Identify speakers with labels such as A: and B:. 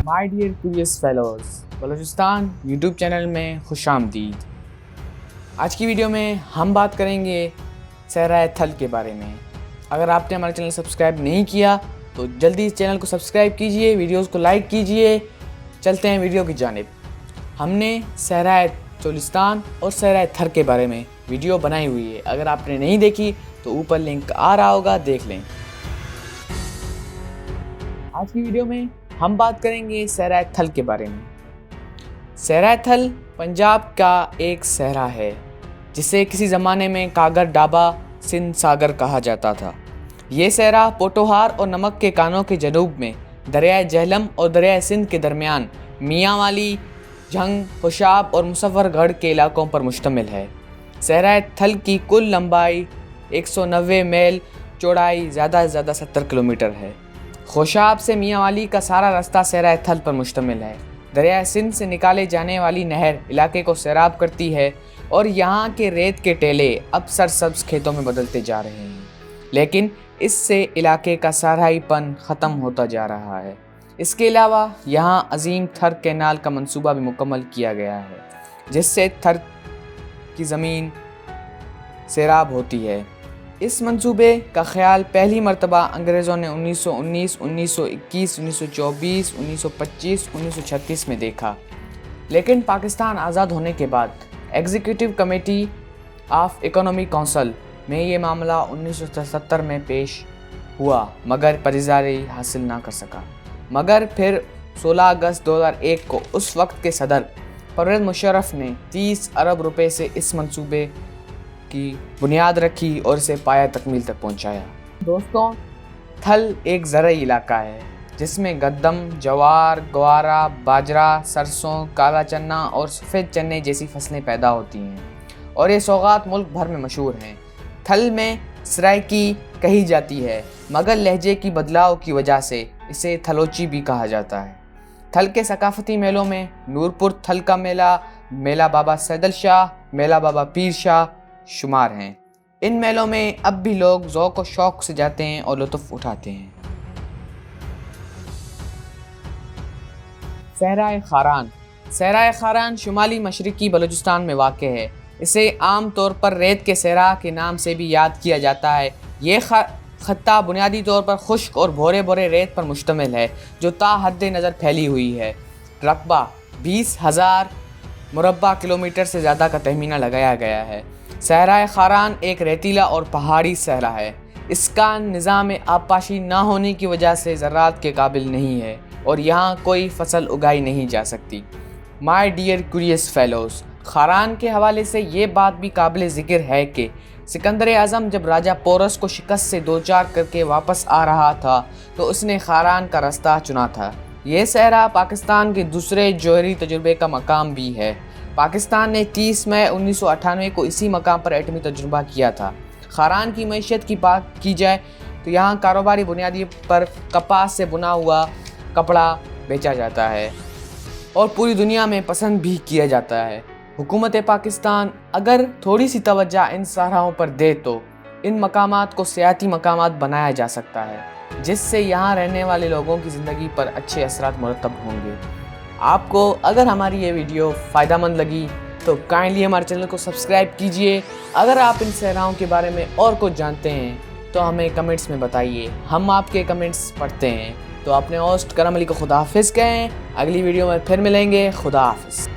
A: My dear curious fellows, Balochistan YouTube channel میں خوش آمدید۔ آج کی ویڈیو میں ہم بات کریں گے صحرائے تھل کے بارے میں۔ اگر آپ نے ہمارا چینل سبسکرائب نہیں کیا تو جلدی اس چینل کو سبسکرائب کیجئے، ویڈیوز کو لائک کیجئے۔ چلتے ہیں ویڈیو کی جانب۔ ہم نے صحرائے چولستان اور صحرائے تھر کے بارے میں ویڈیو بنائی ہوئی ہے، اگر آپ نے نہیں دیکھی تو اوپر لنک آ رہا ہوگا، دیکھ لیں۔ آج کی ویڈیو میں ہم بات کریں گے صحرائے تھل کے بارے میں۔ صحرائے تھل پنجاب کا ایک صحرا ہے جسے کسی زمانے میں کاگر ڈابا سندھ ساگر کہا جاتا تھا۔ یہ صحرا پوٹوہار اور نمک کے کانوں کے جنوب میں دریائے جہلم اور دریائے سندھ کے درمیان میاں والی، جھنگ، خوشاب اور مصور گڑھ کے علاقوں پر مشتمل ہے۔ صحرائے تھل کی کل لمبائی 190 میل، چوڑائی زیادہ سے زیادہ 70 کلومیٹر ہے۔ خوشاب سے میاں والی کا سارا راستہ صحرائے تھل پر مشتمل ہے۔ دریائے سندھ سے نکالے جانے والی نہر علاقے کو سیراب کرتی ہے اور یہاں کے ریت کے ٹیلے اب سرسبز کھیتوں میں بدلتے جا رہے ہیں، لیکن اس سے علاقے کا صحرائی پن ختم ہوتا جا رہا ہے۔ اس کے علاوہ یہاں عظیم تھر کینال کا منصوبہ بھی مکمل کیا گیا ہے جس سے تھر کی زمین سیراب ہوتی ہے۔ اس منصوبے کا خیال پہلی مرتبہ انگریزوں نے 1919، 1921، 1924، 1925، 1936 میں دیکھا، لیکن پاکستان آزاد ہونے کے بعد executive committee of economic council میں یہ معاملہ 1977 میں پیش ہوا مگر پذیرائی حاصل نہ کر سکا۔ مگر پھر 16 اگست 2001 کو اس وقت کے صدر پرویز مشرف نے 30 ارب روپے سے اس منصوبے کی بنیاد رکھی اور اسے پایہ تکمیل تک پہنچایا۔ دوستوں، تھل ایک زرعی علاقہ ہے جس میں گندم، جوار، گوارا، باجرا، سرسوں، کالا چنا اور سفید چنے جیسی فصلیں پیدا ہوتی ہیں اور یہ سوغات ملک بھر میں مشہور ہیں۔ تھل میں سرائکی کہی جاتی ہے مگر لہجے کی بدلاؤ کی وجہ سے اسے تھلوچی بھی کہا جاتا ہے۔ تھل کے ثقافتی میلوں میں نورپور تھل کا میلہ، میلہ بابا سیدل شاہ، میلہ بابا پیر شاہ شمار ہیں۔ ان میلوں میں اب بھی لوگ ذوق و شوق سے جاتے ہیں اور لطف اٹھاتے ہیں۔ صحرائے خاران۔ صحرائے خاران شمالی مشرقی بلوچستان میں واقع ہے۔ اسے عام طور پر ریت کے صحرا کے نام سے بھی یاد کیا جاتا ہے۔ یہ خطہ بنیادی طور پر خشک اور بھورے بھورے ریت پر مشتمل ہے جو تا حد نظر پھیلی ہوئی ہے۔ رقبہ 20,000 مربع کلومیٹر سے زیادہ کا تخمینہ لگایا گیا ہے۔ صحرائے خاران ایک ریتیلا اور پہاڑی صحرا ہے۔ اس کا نظام آبپاشی نہ ہونے کی وجہ سے زراعت کے قابل نہیں ہے اور یہاں کوئی فصل اگائی نہیں جا سکتی۔ My dear curious fellows, Kharan کے حوالے سے یہ بات بھی قابل ذکر ہے کہ سکندر اعظم جب راجہ پورس کو شکست سے دوچار کر کے واپس آ رہا تھا تو اس نے خاران کا راستہ چنا تھا۔ یہ صحرا پاکستان کے دوسرے جوہری تجربے کا مقام بھی ہے۔ پاکستان نے 30 مئی 1998 کو اسی مقام پر ایٹمی تجربہ کیا تھا۔ خاران کی معیشت کی بات کی جائے تو یہاں کاروباری بنیادی پر کپاس سے بنا ہوا کپڑا بیچا جاتا ہے اور پوری دنیا میں پسند بھی کیا جاتا ہے۔ حکومت پاکستان اگر تھوڑی سی توجہ ان صحراؤں پر دے تو ان مقامات کو سیاحتی مقامات بنایا جا سکتا ہے جس سے یہاں رہنے والے لوگوں کی زندگی پر اچھے اثرات مرتب ہوں گے۔ آپ کو اگر ہماری یہ ویڈیو فائدہ مند لگی تو کائنڈلی ہمارے چینل کو سبسکرائب کیجئے۔ اگر آپ ان صحراؤں کے بارے میں اور کچھ جانتے ہیں تو ہمیں کمنٹس میں بتائیے، ہم آپ کے کمنٹس پڑھتے ہیں۔ تو اپنے ہوسٹ کرم علی کو خدا حافظ کہیں۔ اگلی ویڈیو میں پھر ملیں گے۔ خدا حافظ۔